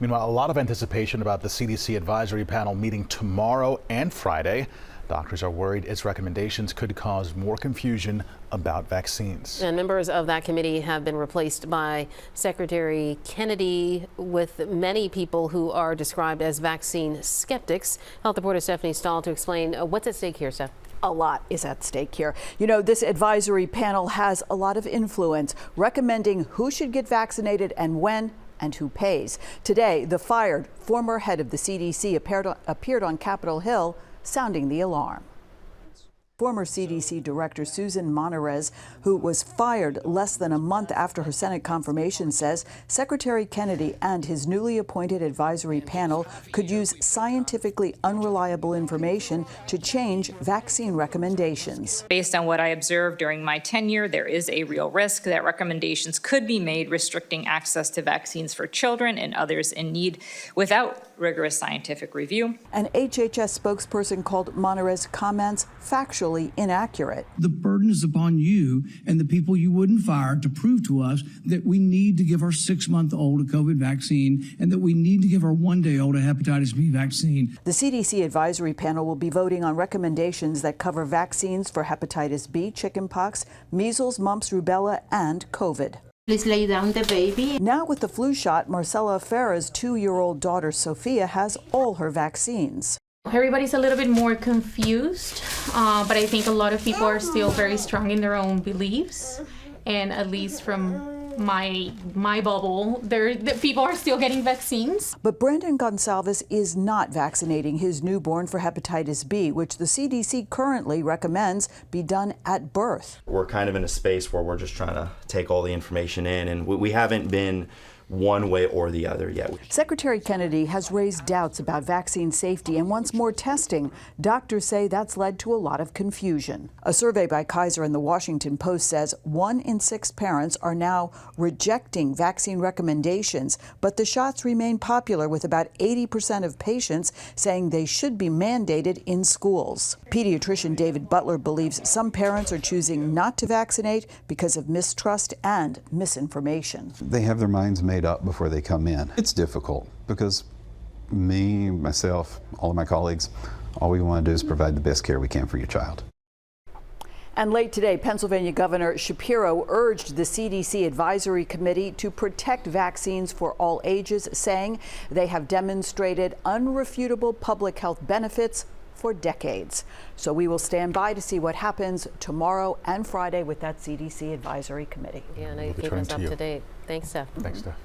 Meanwhile, a lot of anticipation about the CDC advisory panel meeting tomorrow and Friday. Doctors are worried its recommendations could cause more confusion about vaccines. And members of that committee have been replaced by Secretary Kennedy, with many people who are described as vaccine skeptics. Health reporter Stephanie Stahl to explain what's at stake here, Steph. A lot is at stake here. You know, this advisory panel has a lot of influence, recommending who should get vaccinated and when, and who pays. Today, the fired former head of the CDC appeared on Capitol Hill, sounding the alarm. Former CDC Director Susan Monterez, who was fired less than a month after her Senate confirmation, says Secretary Kennedy and his newly appointed advisory panel could use scientifically unreliable information to change vaccine recommendations. Based on what I observed during my tenure, there is a real risk that recommendations could be made restricting access to vaccines for children and others in need without rigorous scientific review. An HHS spokesperson called Monterez's comments factually inaccurate. The burden is upon you and the people you wouldn't fire to prove to us that we need to give our 6-month-old a COVID vaccine and that we need to give our 1-day-old a hepatitis B vaccine. The CDC advisory panel will be voting on recommendations that cover vaccines for hepatitis B, chickenpox, measles, mumps, rubella, and COVID. Please lay down the baby. Now with the flu shot, Marcella Farah's 2-year-old daughter Sophia has all her vaccines. Everybody's a little bit more confused, but I think a lot of people are still very strong in their own beliefs. And at least from my bubble, the people are still getting vaccines. But Brandon Gonsalves is not vaccinating his newborn for hepatitis B, which the CDC currently recommends be done at birth. We're kind of in a space where we're just trying to take all the information in, and we haven't been one way or the other yet. Secretary Kennedy has raised doubts about vaccine safety and wants more testing. Doctors say that's led to a lot of confusion. A survey by Kaiser and the Washington Post says 1 in 6 parents are now rejecting vaccine recommendations, but the shots remain popular, with about 80% of patients saying they should be mandated in schools. Pediatrician David Butler believes some parents are choosing not to vaccinate because of mistrust and misinformation. They have their minds made up before they come in. It's difficult because me, myself, all of my colleagues, all we want to do is provide the best care we can for your child. And late today, Pennsylvania Governor Shapiro urged the CDC Advisory Committee to protect vaccines for all ages, saying they have demonstrated unrefutable public health benefits for decades. So we will stand by to see what happens tomorrow and Friday with that CDC Advisory Committee. Yeah, I know you keep us up to date. Thanks, Steph. Thanks, Steph.